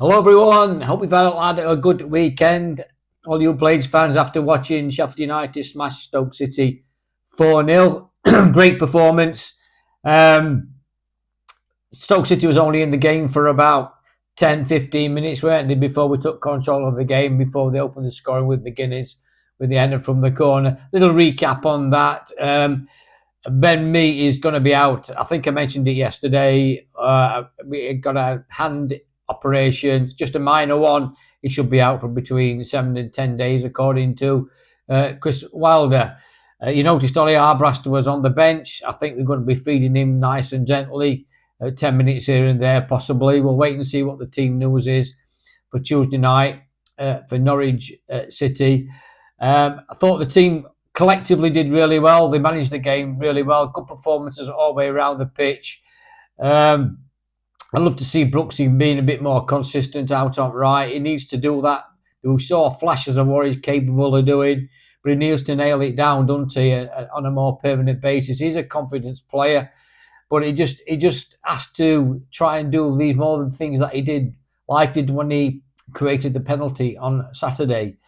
Hello everyone, hope you've had a good weekend. All you Blades fans after watching Sheffield United smash Stoke City 4-0. Great performance. Stoke City was only in the game for about 10-15 minutes, weren't they, before we took control of the game, before they opened the scoring with McGuinness with the header from the corner. Little recap on that. Ben Mee is going to be out. I think I mentioned it yesterday. We got a hand operation, just a minor one. He should be out for between 7 and 10 days, according to Chris Wilder. You noticed Ollie Armbrust was on the bench. I think we're going to be feeding him nice and gently, 10 minutes here and there, possibly. We'll wait and see what the team news is for Tuesday night for Norwich City. I thought the team collectively did really well. They managed the game really well. Good performances all the way around the pitch. I'd love to see Brooksy being a bit more consistent out on right. He needs to do that. We saw flashes of what he's capable of doing, but he needs to nail it down, doesn't he, on a more permanent basis. He's a confidence player, but he just has to try and do these more than things that he did, like he did when he created the penalty on Saturday.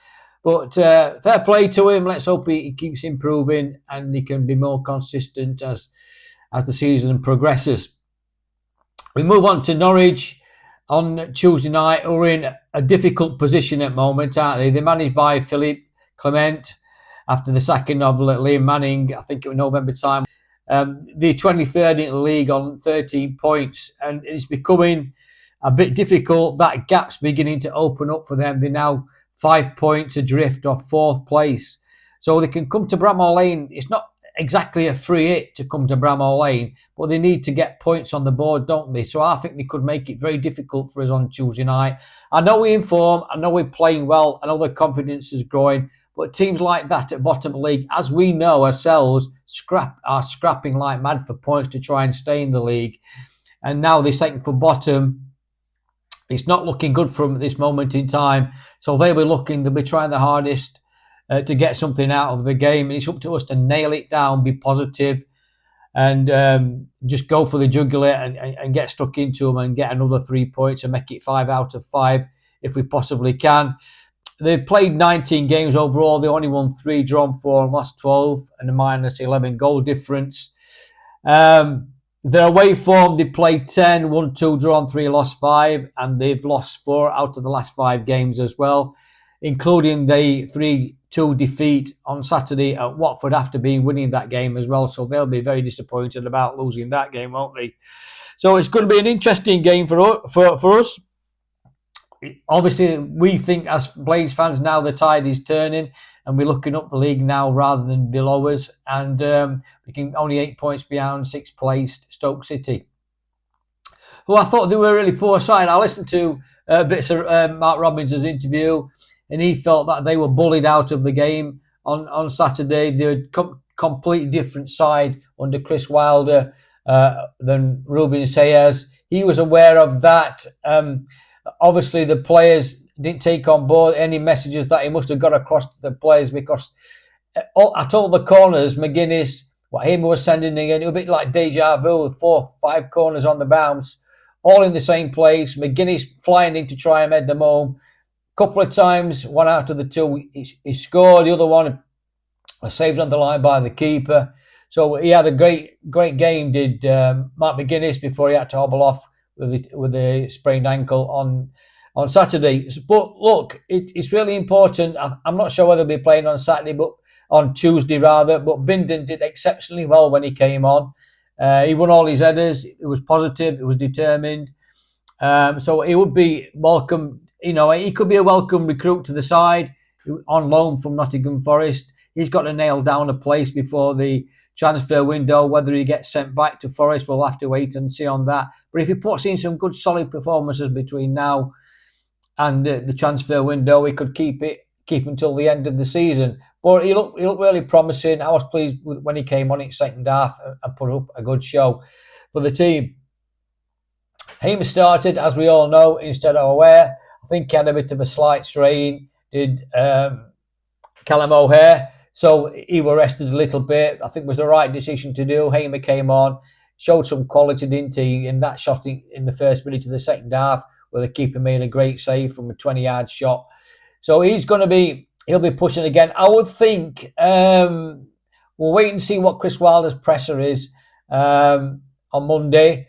But fair play to him. Let's hope he keeps improving and he can be more consistent as the season progresses. We move on to Norwich on Tuesday night, who are in a difficult position at the moment, aren't they? They're managed by Philippe Clement after the sacking of Liam Manning, I think it was November time. They're 23rd in the league on 13 points, and it's becoming a bit difficult. That gap's beginning to open up for them. They're now 5 points adrift of 4th place. So they can come to Bramall Lane. It's not exactly a free hit to come to Bramall Lane, but they need to get points on the board, don't they? So I think they could make it very difficult for us on Tuesday night. I know we're in form, I know we're playing well, I know the confidence is growing, but teams like that at bottom of the league, as we know ourselves, are scrapping like mad for points to try and stay in the league. And now they're setting for bottom. It's not looking good for them at this moment in time. So they'll be trying the hardest to get something out of the game. And it's up to us to nail it down, be positive, and just go for the jugular and get stuck into them and get another 3 points and make it 5 out of 5 if we possibly can. They've played 19 games overall. They only won 3, drawn 4, and lost 12, and a minus 11 goal difference. Their away form, they played 10, won 2, drawn 3, lost 5, and they've lost 4 out of the last 5 games as well, including the 3-2 defeat on Saturday at Watford after winning that game as well. So they'll be very disappointed about losing that game, won't they? So it's going to be an interesting game for us. Obviously, we think as Blades fans now the tide is turning and we're looking up the league now rather than below us. And we can only 8 points behind 6th placed Stoke City, who I thought they were a really poor side. I listened to bits of Mark Robbins' interview, and he felt that they were bullied out of the game on Saturday. They're a completely different side under Chris Wilder than Ruben Sayers. He was aware of that. Obviously, the players didn't take on board any messages that he must have got across to the players, because at all the corners, McGuinness, what Hamer was sending in, it was a bit like deja vu with 4-5 corners on the bounce, all in the same place. McGuinness flying in to try and head them home. A couple of times, 1 out of the 2, he scored. The other one was saved on the line by the keeper. So he had a great game, did Mark McGuinness, before he had to hobble off with a sprained ankle on Saturday. But look, it's really important. I'm not sure whether they'll be playing on Saturday, but on Tuesday rather. But Bindon did exceptionally well when he came on. He won all his headers. It was positive. It was determined. So he would be welcome. You know, he could be a welcome recruit to the side on loan from Nottingham Forest. He's got to nail down a place before the transfer window. Whether he gets sent back to Forest, we'll have to wait and see on that. But if he puts in some good solid performances between now and the transfer window, he could keep until the end of the season. But he looked really promising. I was pleased when he came on in second half and put up a good show for the team. Hamer started, as we all know, instead of O'Hare. I think he had a bit of a slight strain, did Callum O'Hare. So he was rested a little bit. I think it was the right decision to do. Hamer came on, showed some quality, didn't he, in that shot in the first minute of the second half, where the keeper made a great save from a 20-yard shot. So he'll be pushing again. I would think we'll wait and see what Chris Wilder's presser is on Monday.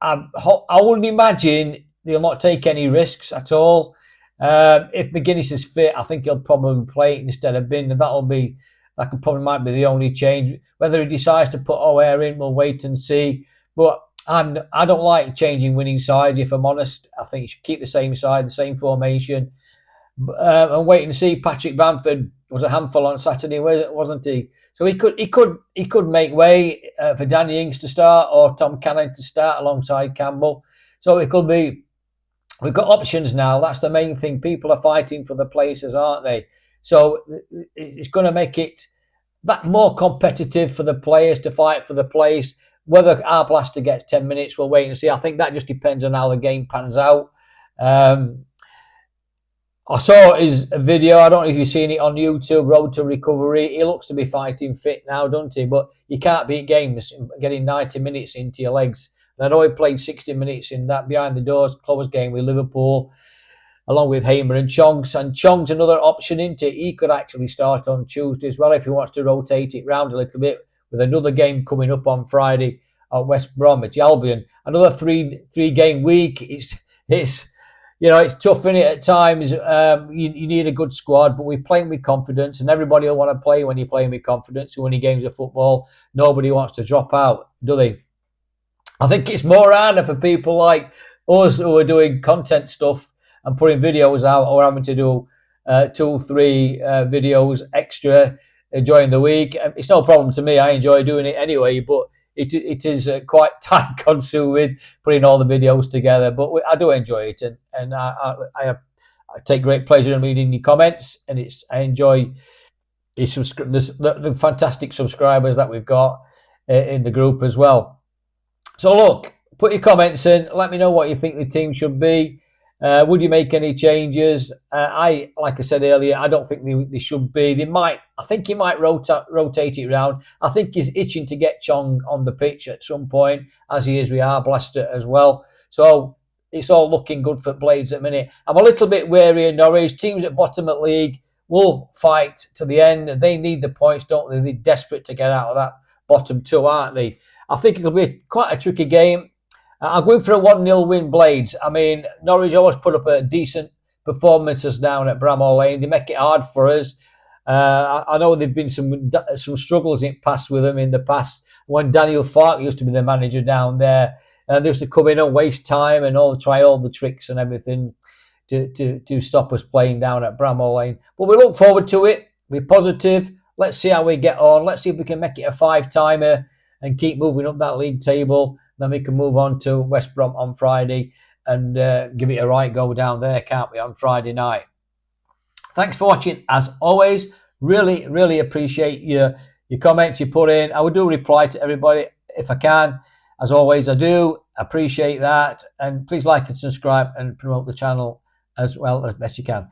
I wouldn't imagine they'll not take any risks at all. If McGuinness is fit, I think he'll probably play instead of Bindon. That might be the only change. Whether he decides to put O'Hare in, we'll wait and see. But I don't like changing winning sides, if I'm honest. I think you should keep the same side, the same formation, and wait and see. Patrick Bamford was a handful on Saturday, wasn't he? So he could make way for Danny Ings to start or Tom Cannon to start alongside Campbell. So it could be. We've got options now. That's the main thing. People are fighting for the places, aren't they? So it's going to make it that more competitive for the players to fight for the place. Whether Arblaster gets 10 minutes, we'll wait and see. I think that just depends on how the game pans out. I saw his video. I don't know if you've seen it on YouTube, Road to Recovery. He looks to be fighting fit now, doesn't he? But you can't beat games getting 90 minutes into your legs. And I know he played 60 minutes in that behind the doors closed game with Liverpool, along with Hamer and Chonks. And Chong's another option, isn't it? He could actually start on Tuesday as well if he wants to rotate it round a little bit, with another game coming up on Friday at West Bromwich Albion. Another three-game week. It's tough, isn't it, at times. You need a good squad, but we're playing with confidence, and everybody will want to play when you're playing with confidence. Winning games of football, nobody wants to drop out, do they? I think it's more harder for people like us who are doing content stuff and putting videos out, or having to do 2-3 videos extra during the week. It's no problem to me. I enjoy doing it anyway, but it is quite time consuming putting all the videos together. But I do enjoy it, and I take great pleasure in reading your comments, and I enjoy the fantastic subscribers that we've got in the group as well. So look, put your comments in. Let me know what you think the team should be. Would you make any changes? Like I said earlier, I don't think they should be. I think he might rotate it around. I think he's itching to get Chong on the pitch at some point, as he is with Arblaster as well. So it's all looking good for Blades at the minute. I'm a little bit wary of Norwich. Teams at bottom of the league will fight to the end. They need the points, don't they? They're desperate to get out of that bottom two, aren't they? I think it'll be quite a tricky game. I'm going for a 1-0 win, Blades. I mean, Norwich always put up a decent performances down at Bramall Lane. They make it hard for us. I know there've been some struggles in past with them in the past. When Daniel Farke used to be the manager down there, they used to come in and waste time and try all the tricks and everything to stop us playing down at Bramall Lane. But we look forward to it. We're positive. Let's see how we get on. Let's see if we can make it a 5-timer and keep moving up that league table. Then we can move on to West Brom on Friday and give it a right go down there, can't we, on Friday night? Thanks for watching. As always, really, really appreciate your comments you put in. I would do reply to everybody if I can. As always, I do appreciate that. And please like and subscribe and promote the channel as well as best you can.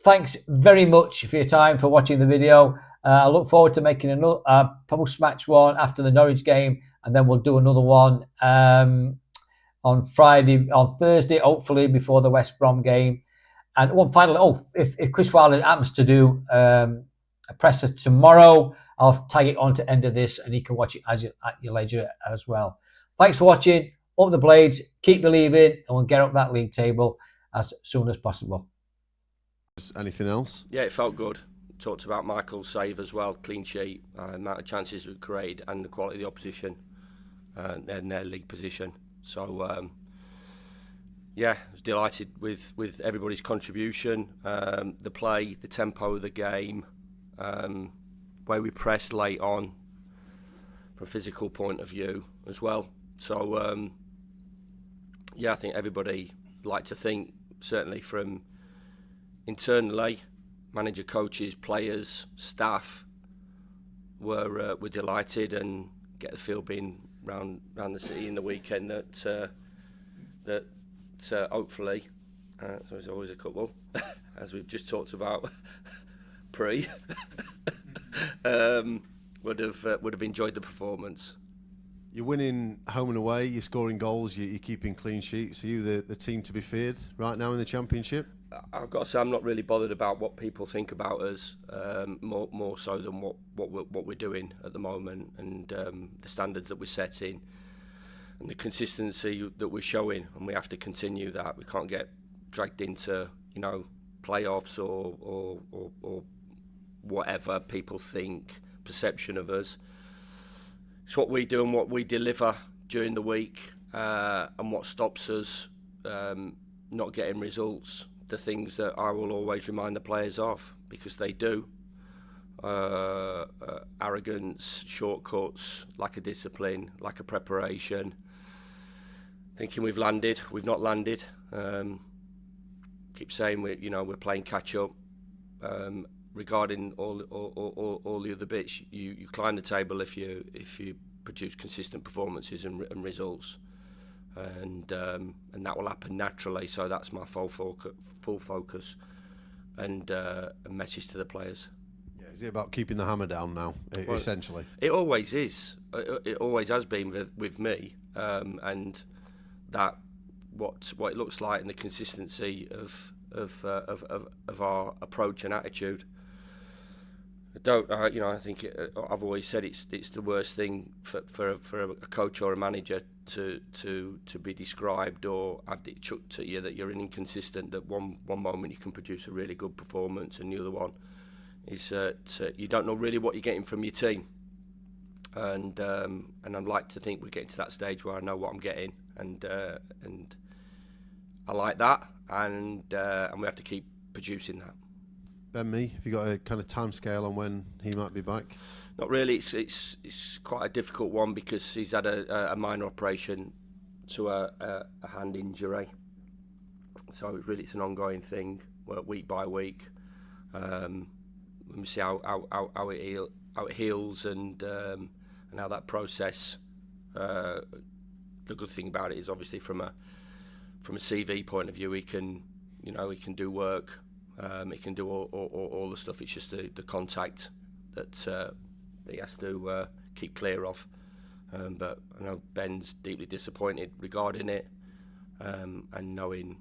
Thanks very much for your time for watching the video. I look forward to making another post-match one after the Norwich game, and then we'll do another one on Thursday, hopefully before the West Brom game. And one final, if Chris Wilder happens to do a presser tomorrow, I'll tag it on to end of this, and you can watch it at your leisure as well. Thanks for watching. Up the Blades, keep believing, and we'll get up that league table as soon as possible. Anything else? Yeah, it felt good. Talked about Michael's save as well, clean sheet, amount of chances we created, and the quality of the opposition and their league position. So, yeah, I was delighted with everybody's contribution, the play, the tempo of the game, where we pressed late on from a physical point of view as well. So, yeah, I think everybody like to think, certainly from internally, manager, coaches, players, staff were delighted, and get the feel being round the city in the weekend that hopefully, so there's always a couple, as we've just talked about would have enjoyed the performance. You're winning home and away, you're scoring goals, you're keeping clean sheets. Are you the team to be feared right now in the Championship? I've got to say I'm not really bothered about what people think about us, more so than what we're doing at the moment, and the standards that we're setting and the consistency that we're showing, and we have to continue that. We can't get dragged into playoffs or whatever people think, perception of us. It's what we do and what we deliver during the week, and what stops us not getting results. The things that I will always remind the players of, because they do. Arrogance, shortcuts, lack of discipline, lack of preparation. Thinking we've landed, we've not landed. Keep saying we're playing catch up. Regarding all the other bits, you climb the table if you produce consistent performances and results, and that will happen naturally. So that's my full focus and a message to the players. Yeah, is it about keeping the hammer down now? Essentially, it always is. It always has been with me, and that what it looks like and the consistency of our approach and attitude. I think I've always said it's the worst thing for a coach or a manager to be described or have it chucked at you that you're inconsistent. That one moment you can produce a really good performance, and the other one is you don't know really what you're getting from your team. And I'd like to think we're getting to that stage where I know what I'm getting, and I like that, and we have to keep producing that. Ben Mee, have you got a kind of time scale on when he might be back? Not really. It's quite a difficult one because he's had a minor operation to a hand injury, so it's an ongoing thing, week by week. We see how it heals and how that process. The good thing about it is obviously from a CV point of view, he can do work. He can do all the stuff. It's just the contact that he has to keep clear of. But I know Ben's deeply disappointed regarding it, and knowing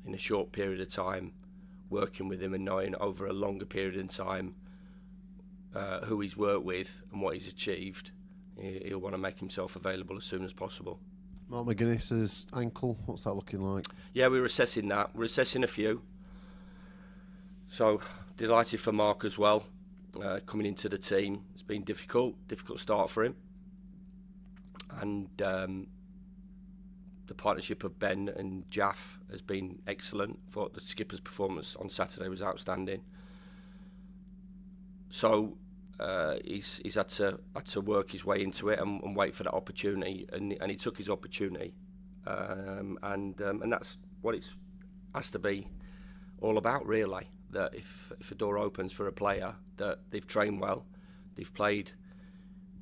in a short period of time, working with him and knowing over a longer period of time who he's worked with and what he's achieved, he'll want to make himself available as soon as possible. Mark McGuinness's ankle, what's that looking like? Yeah, we're assessing that. We're assessing a few. So delighted for Mark as well, coming into the team. It's been difficult start for him, and the partnership of Ben and Jaff has been excellent. I thought the skipper's performance on Saturday was outstanding. So he's had to work his way into it and wait for that opportunity, and he took his opportunity, and that's what it has to be all about, really. That if a door opens for a player, that they've trained well, they've played,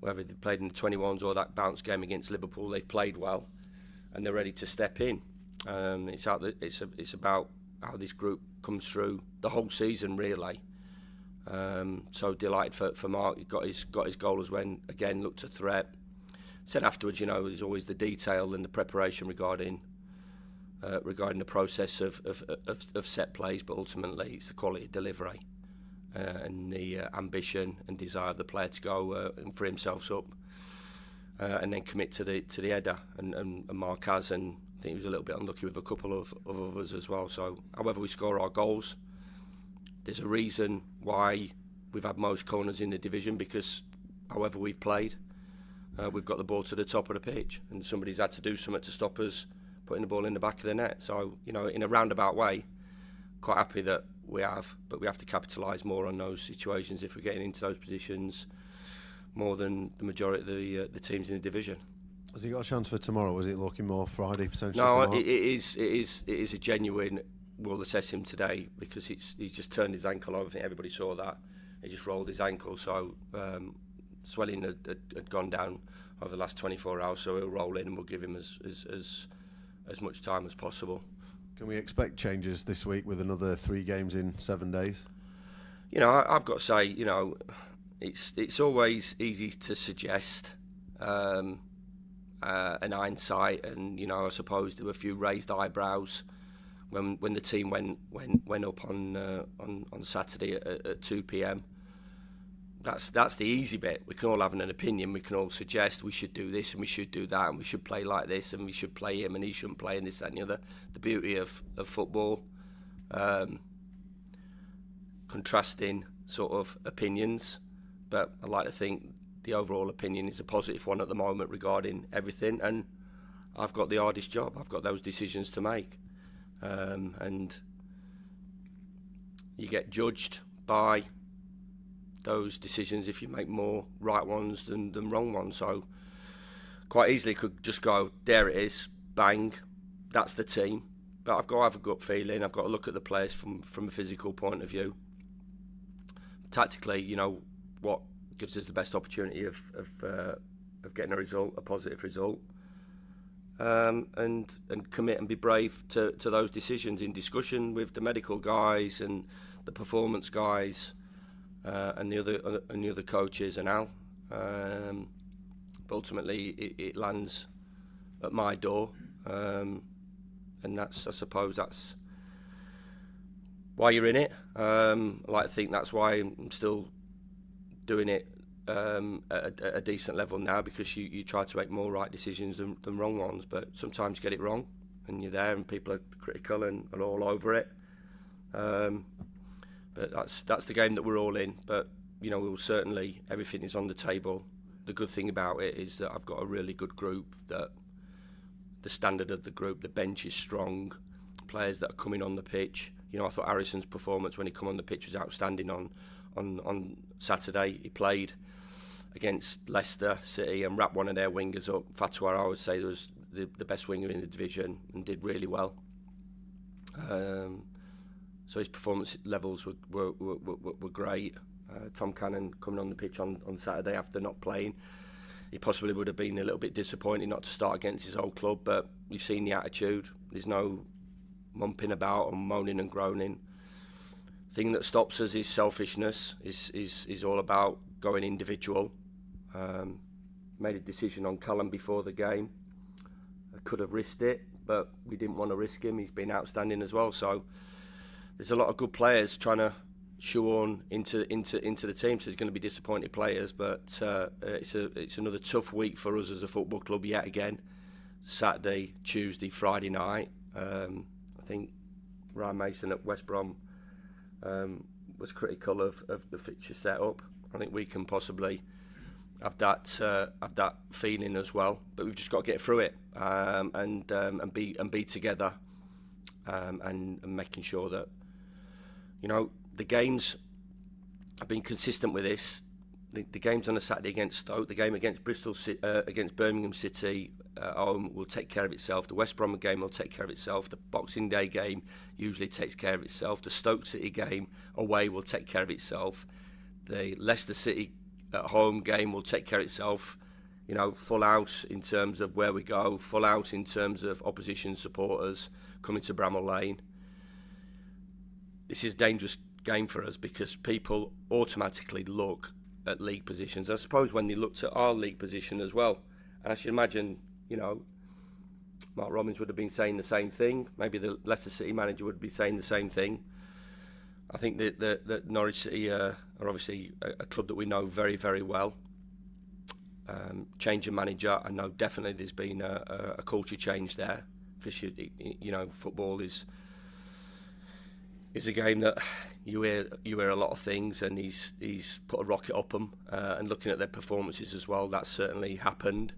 whether they've played in the 21s or that bounce game against Liverpool, they've played well, and they're ready to step in. It's about how this group comes through the whole season, really. So delighted for Mark. He got his goal as when again looked a threat. Said afterwards, there's always the detail and the preparation regarding the process of set plays, but ultimately it's the quality of delivery and the ambition and desire of the player to go and free himself up and then commit to the header. And Mark has, and I think he was a little bit unlucky with a couple of others as well. So, however we score our goals, there's a reason why we've had most corners in the division, because however we've played, we've got the ball to the top of the pitch, and somebody's had to do something to stop us putting the ball in the back of the net. So, in a roundabout way, quite happy that we have, but we have to capitalise more on those situations if we're getting into those positions more than the majority of the teams in the division. Has he got a chance for tomorrow? Is it looking more Friday potentially? No, it is a genuine. We'll assess him today because he's just turned his ankle over. I think everybody saw that. He just rolled his ankle, so swelling had gone down over the last 24 hours. So he'll roll in, and we'll give him as much time as possible. Can we expect changes this week with another 3 games in 7 days? I've got to say, it's always easy to suggest, an hindsight, and I suppose there were a few raised eyebrows when the team went up on Saturday at 2 p.m. That's the easy bit. We can all have an opinion. We can all suggest we should do this and we should do that and we should play like this and we should play him and he shouldn't play and this, that and the other. The beauty of football, contrasting sort of opinions, but I like to think the overall opinion is a positive one at the moment regarding everything, and I've got the hardest job. I've got those decisions to make, and you get judged by those decisions if you make more right ones than wrong ones. So quite easily could just go, there it is, bang, that's the team. But I've got to have a gut feeling. I've got to look at the players from a physical point of view. Tactically, what gives us the best opportunity of getting a result, a positive result, and commit and be brave to those decisions in discussion with the medical guys and the performance guys and the other coaches and Al. But ultimately, it lands at my door, and I suppose that's why you're in it. I like to think that's why I'm still doing it at a decent level now, because you try to make more right decisions than wrong ones, but sometimes you get it wrong and you're there and people are critical and are all over it. But that's the game that we're all in. But we'll certainly, everything is on the table. The good thing about it is that I've got a really good group, that the standard of the group, the bench is strong, players that are coming on the pitch. I thought Harrison's performance when he come on the pitch was outstanding on Saturday. He played against Leicester City and wrapped one of their wingers up. Fatouar, I would say, was the best winger in the division and did really well. So his performance levels were great. Tom Cannon coming on the pitch on Saturday after not playing, he possibly would have been a little bit disappointed not to start against his old club, but you've seen the attitude. There's no mumping about and moaning and groaning. The thing that stops us is selfishness, is all about going individual. Made a decision on Callum before the game. I could have risked it, but we didn't want to risk him. He's been outstanding as well. So there's a lot of good players trying to shoehorn into the team. So there's going to be disappointed players, but it's another tough week for us as a football club yet again. Saturday, Tuesday, Friday night. I think Ryan Mason at West Brom was critical of the fixture setup. I think we can possibly have that feeling as well, but we've just got to get through it and be together and making sure that the games. I've been consistent with this. The games on a Saturday against Stoke, the game against against Birmingham City at home will take care of itself. The West Brom game will take care of itself. The Boxing Day game usually takes care of itself. The Stoke City game away will take care of itself. The Leicester City at home game will take care of itself. Full house in terms of where we go, full house in terms of opposition supporters coming to Bramall Lane. This is a dangerous game for us because people automatically look at league positions. I suppose when they looked at our league position as well, and I should imagine, Mark Robbins would have been saying the same thing. Maybe the Leicester City manager would be saying the same thing. I think that Norwich City are obviously a club that we know very, very well. Change of manager, I know definitely there's been a culture change there, because football is a game that you hear a lot of things, and he's put a rocket up them, and looking at their performances as well, that's certainly happened.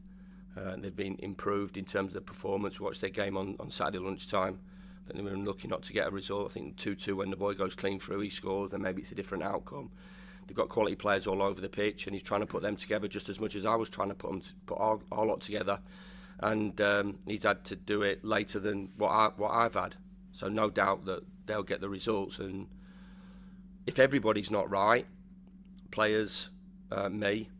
They've been improved in terms of their performance. Watched their game on Saturday lunchtime. I think they were unlucky not to get a result. I think 2-2 when the boy goes clean through, he scores, then maybe it's a different outcome. They've got quality players all over the pitch, and he's trying to put them together just as much as I was trying to put our lot together. And he's had to do it later than what I've had. So no doubt that they'll get the results. And if everybody's not right, players, me,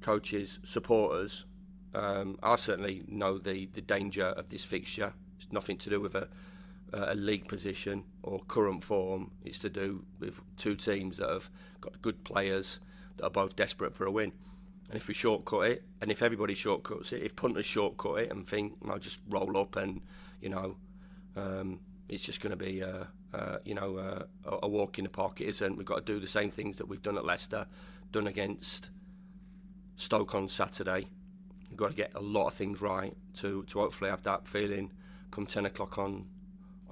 coaches, supporters, I certainly know the danger of this fixture. It's nothing to do with a league position or current form. It's to do with two teams that have got good players that are both desperate for a win. And if we shortcut it, and if everybody shortcuts it, if punters shortcut it and think, I'll just roll up and, it's just going to be, a walk in the park. It isn't. We've got to do the same things that we've done at Leicester, done against Stoke on Saturday. We've got to get a lot of things right to hopefully have that feeling come 10 o'clock on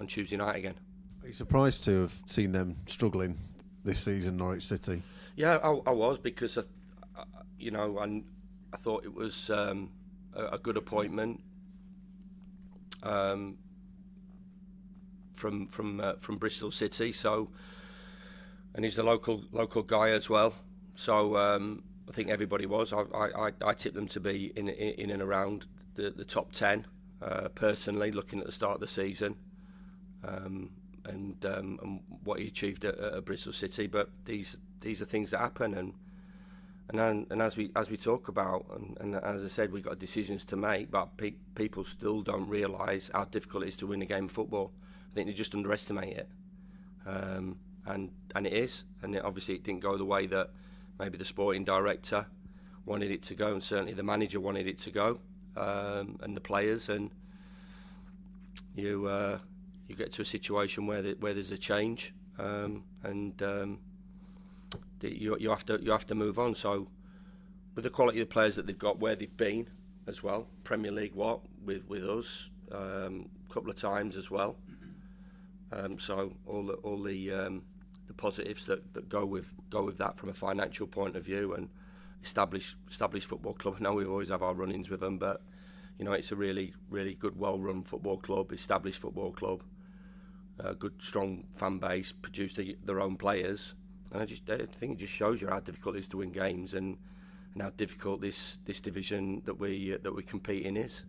Tuesday night again. Are you surprised to have seen them struggling this season, Norwich City? Yeah, I was, because I thought it was a good appointment from Bristol City. So, and he's a local guy as well. So I think everybody was. I tipped them to be in and around the top 10. Personally, looking at the start of the season, and what he achieved at Bristol City. But these are things that happen, and as we talk about, and as I said, we've got decisions to make, but people still don't realise how difficult it is to win a game of football. I think they just underestimate it, and it is, and obviously it didn't go the way that maybe the sporting director wanted it to go, and certainly the manager wanted it to go, and the players, and you get to a situation where there's a change, you have to move on. So with the quality of the players that they've got, where they've been as well, Premier League with us a couple of times as well. So all the positives that go with that from a financial point of view, and established football club. I know we always have our run-ins with them, but it's a really, really good, well-run football club, established football club, good, strong fan base, produced their own players. And I think it just shows you how difficult it is to win games, and how difficult this division that we compete in is.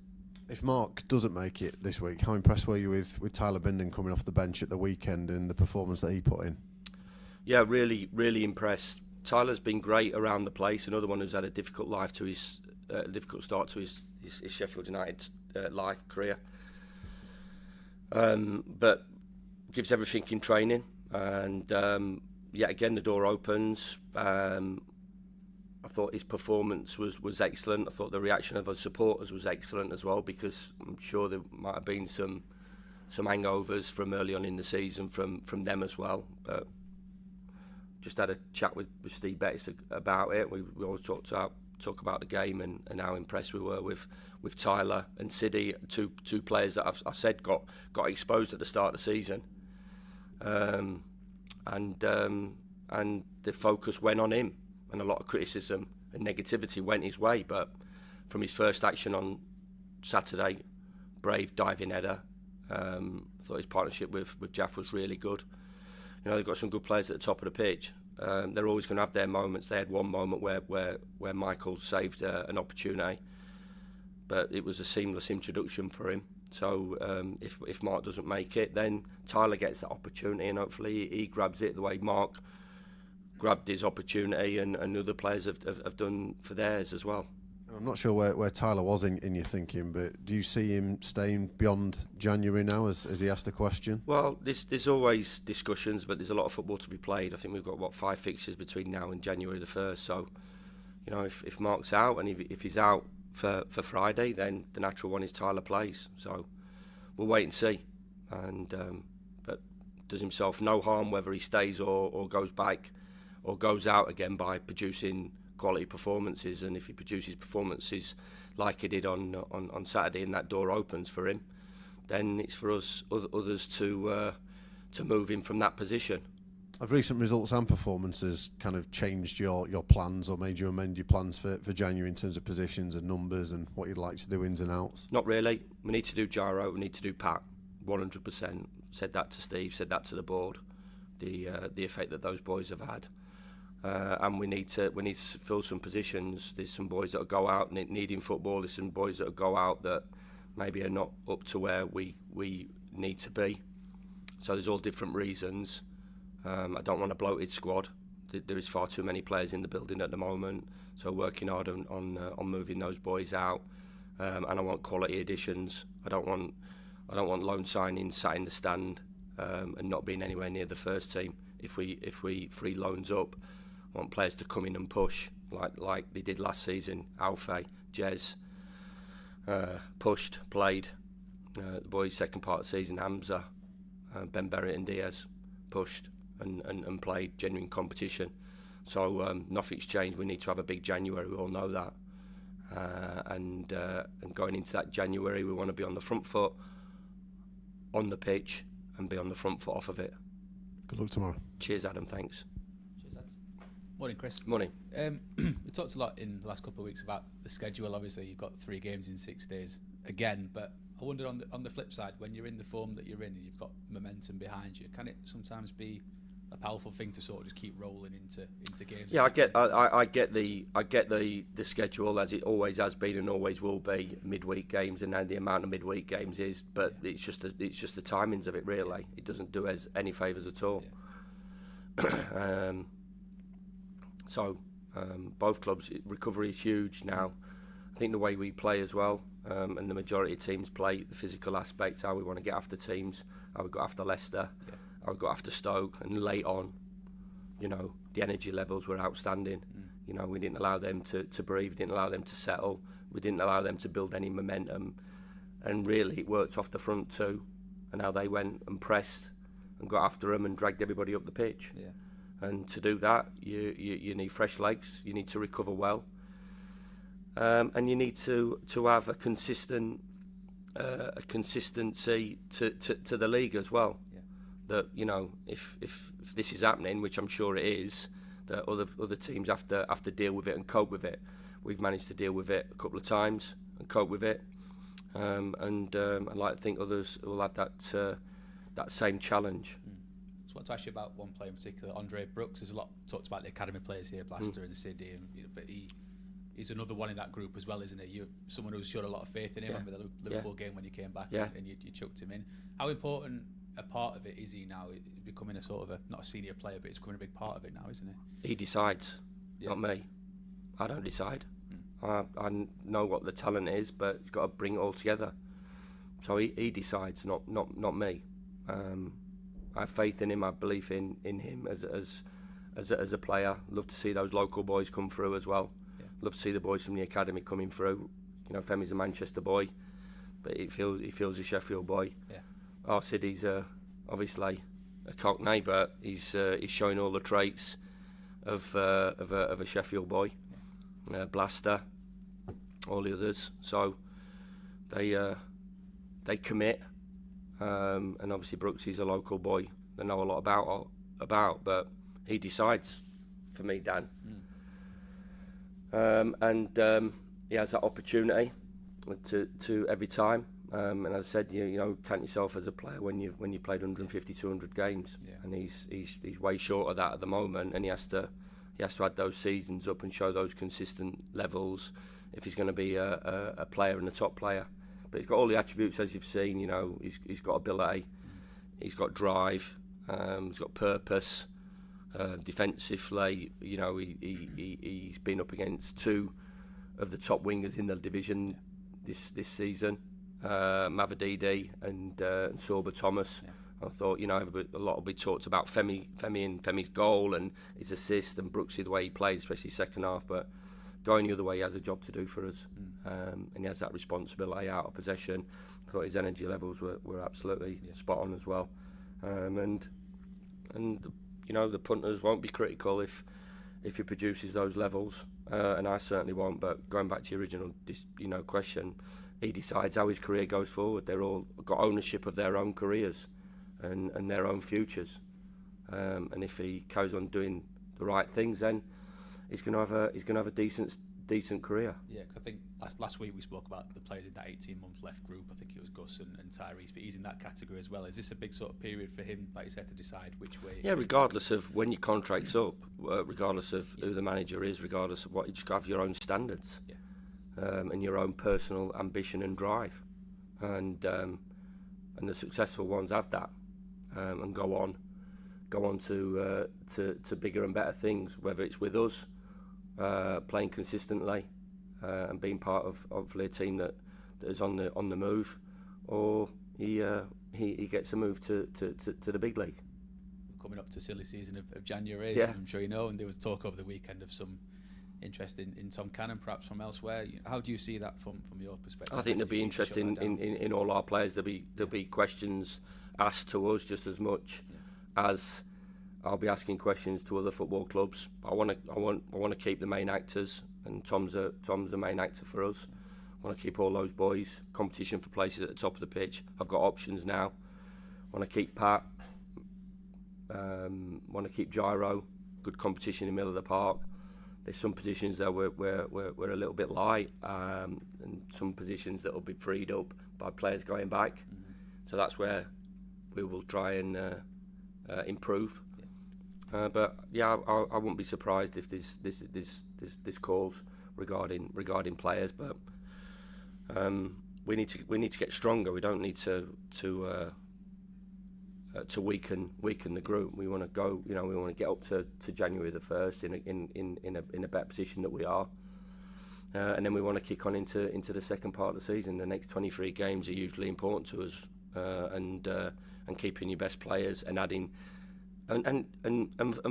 If Mark doesn't make it this week, how impressed were you with Tyler Bindon coming off the bench at the weekend and the performance that he put in? Yeah, really, really impressed. Tyler's been great around the place. Another one who's had a difficult life to his difficult start to his Sheffield United life career, but gives everything in training, and yet again the door opens. I thought his performance was excellent. I thought the reaction of the supporters was excellent as well, because I'm sure there might have been some hangovers from early on in the season from them as well. But just had a chat with Steve Bettis about it. We always talk about the game and how impressed we were with Tyler and Siddy, two players that I said got exposed at the start of the season, and the focus went on him, and a lot of criticism and negativity went his way. But from his first action on Saturday, brave diving header, I thought his partnership with Jaff was really good. They've got some good players at the top of the pitch. They're always going to have their moments. They had one moment where Michael saved an opportunity, but it was a seamless introduction for him. So if Mark doesn't make it, then Tyler gets that opportunity, and hopefully he grabs it the way Mark grabbed his opportunity, and other players have done for theirs as well. I'm not sure where Tyler was in your thinking, but do you see him staying beyond January now, as he asked the question? Well, there's always discussions, but there's a lot of football to be played. I think we've got 5 fixtures between now and January the 1st. So, if Mark's out, and if he's out for Friday, then the natural one is Tyler plays. So we'll wait and see. And but does himself no harm whether he stays or goes back or goes out again by producing quality performances. And if he produces performances like he did on Saturday, and that door opens for him, then it's for us others to move him from that position. Have recent results and performances kind of changed your plans, or made you amend your plans for January in terms of positions and numbers and what you'd like to do, ins and outs? Not really. We need to do gyro, we need to do Pat, 100%. Said that to Steve, said that to the board, the effect that those boys have had. And we need to fill some positions. There's some boys that will go out needing football. There's some boys that will go out that maybe are not up to where we need to be. So there's all different reasons. I don't want a bloated squad. There is far too many players in the building at the moment. So working hard on moving those boys out. And I want quality additions. I don't want loan signings sat in the stand and not being anywhere near the first team. If we free loans up, I want players to come in and push, like they did last season. Alfie, Jez, pushed, played. The boys second part of the season, Hamza, Ben Berrett and Diaz pushed and played genuine competition. So nothing's changed. We need to have a big January. We all know that. And going into that January, we want to be on the front foot, on the pitch, and be on the front foot off of it. Good luck tomorrow. Cheers, Adam. Thanks. Cheers, Adam. Morning, Chris. Morning. We talked a lot in the last couple of weeks about the schedule. Obviously, you've got 3 games in 6 days again, but I wonder on the flip side, when you're in the form that you're in and you've got momentum behind you, can it sometimes be a powerful thing to sort of just keep rolling into games? Yeah, I get the schedule as it always has been and always will be, midweek games, and now the amount of midweek games is, but it's just the timings of it really. It doesn't do us any favours at all. Yeah. Both clubs, recovery is huge now. I think the way we play as well, and the majority of teams play, the physical aspect, how we want to get after teams, how we got after Leicester, how we got after Stoke, and late on, the energy levels were outstanding. We didn't allow them to breathe, didn't allow them to settle, we didn't allow them to build any momentum, and really it worked off the front too, and how they went and pressed and got after them and dragged everybody up the pitch. Yeah. And to do that, you need fresh legs, you need to recover well, and you need to have a consistency to the league as well. Yeah. That if this is happening, which I'm sure it is, that other teams have to deal with it and cope with it. We've managed to deal with it a couple of times and cope with it, and I'd like to think others will have that same challenge. I want to ask you about one player in particular, Andre Brooks. There's a lot talked about the academy players here, Blaster and City, but he's another one in that group as well, isn't he? You're someone who's showed a lot of faith in him. I remember the Liverpool game when you came back and you chucked him in. How important a part of it is he now? He's becoming a sort of not a senior player, but he's becoming a big part of it now, isn't he? He decides, not me. I don't decide. I know what the talent is, but he's got to bring it all together. So he decides, not me. I have faith in him. I believe in him as a player. Love to see those local boys come through as well. Yeah. Love to see the boys from the academy coming through. Femi's a Manchester boy, but he feels a Sheffield boy. Yeah. Siddy's obviously a Cockney, but he's showing all the traits of a Sheffield boy. Yeah. Blaster, all the others. So they commit. And obviously Brooks is a local boy that know a lot about, but he decides for me, Dan. And he has that opportunity to every time. And as I said, you count yourself as a player when you played 150, 200 games, and he's way short of that at the moment, and he has to add those seasons up and show those consistent levels if he's going to be a player and a top player. But he's got all the attributes as you've seen. He's got ability, he's got drive, he's got purpose. Defensively, he's been up against 2 of the top wingers in the division this season, Mavadidi and Sorba Thomas. Yeah. I thought, a lot will be talked about Femi and Femi's goal and his assist, and Brooksy the way he played, especially second half, but going the other way, he has a job to do for us, and he has that responsibility out of possession. I thought his energy levels were absolutely spot on as well, and the punters won't be critical if he produces those levels, and I certainly won't. But going back to your original question, he decides how his career goes forward. They're all got ownership of their own careers and their own futures, and if he carries on doing the right things, then he's going to have a decent career. Yeah, because I think last week we spoke about the players in that 18-month left group. I think it was Gus and Tyrese, but he's in that category as well. Is this a big sort of period for him, like you said, to decide which way? Yeah, regardless of when your contract's up, regardless of who the manager is, regardless of what, you just have your own standards, and your own personal ambition and drive, and the successful ones have that, and go on to bigger and better things, whether it's with us, playing consistently, and being part of hopefully a team that is on the move, or he gets a move to the big league. Coming up to silly season of January, yeah. I'm sure you know, and there was talk over the weekend of some interest in Tom Cannon, perhaps from elsewhere. How do you see that from your perspective? I think there'll be interest in all our players. There'll be questions asked to us just as much as I'll be asking questions to other football clubs. I want to keep the main actors, and Tom's the main actor for us. I want to keep all those boys. Competition for places at the top of the pitch. I've got options now. I want to keep Pat. Want to keep Gyro. Good competition in the middle of the park. There's some positions that we're a little bit light, and some positions that will be freed up by players going back. Mm-hmm. So that's where we will try and improve. Yeah. But yeah, I wouldn't be surprised if this calls regarding players. But we need to get stronger. We don't need to weaken the group. We want to go. We want to get up to January the 1st in a better position that we are, and then we want to kick on into the second part of the season. The next 23 games are hugely important to us, and keeping your best players and adding, and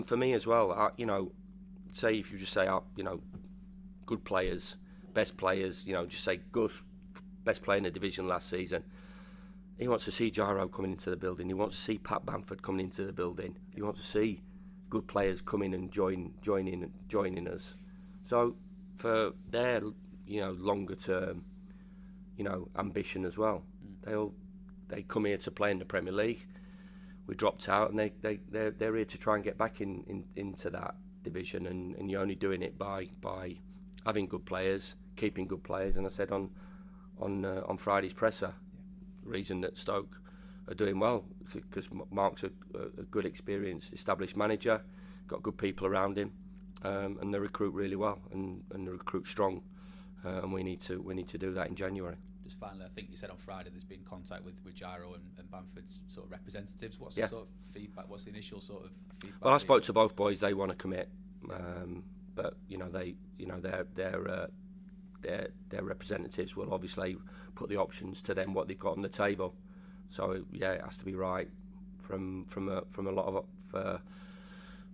for me as well. Say if you just say good players, best players. Just say Gus, best player in the division last season. He wants to see Gyro coming into the building. He wants to see Pat Bamford coming into the building. He wants to see good players come in and joining us. So for their longer term ambition as well, they come here to play in the Premier League. We dropped out, and they're here to try and get back into that division, and you're only doing it by having good players, keeping good players. And I said on Friday's presser, reason that Stoke are doing well because Mark's a good, experienced, established manager, got good people around him, and they recruit really well and they recruit strong, and we need to do that in January. Just finally, I think you said on Friday there's been contact with Gyro and Bamford's sort of representatives. What's the sort of feedback? What's the initial sort of feedback? Well, I spoke to both boys. They want to commit, but their representatives will obviously put the options to them what they've got on the table. So yeah, it has to be right from a lot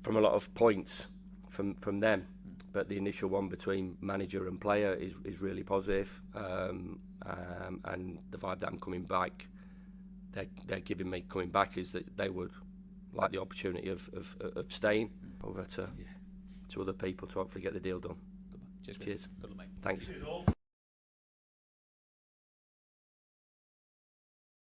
of points from them. But the initial one between manager and player is really positive, and the vibe that I'm coming back, they're giving me coming back is that they would like the opportunity of staying over to other people to hopefully get the deal done. Cheers. Cheers. Good luck, mate. Thanks.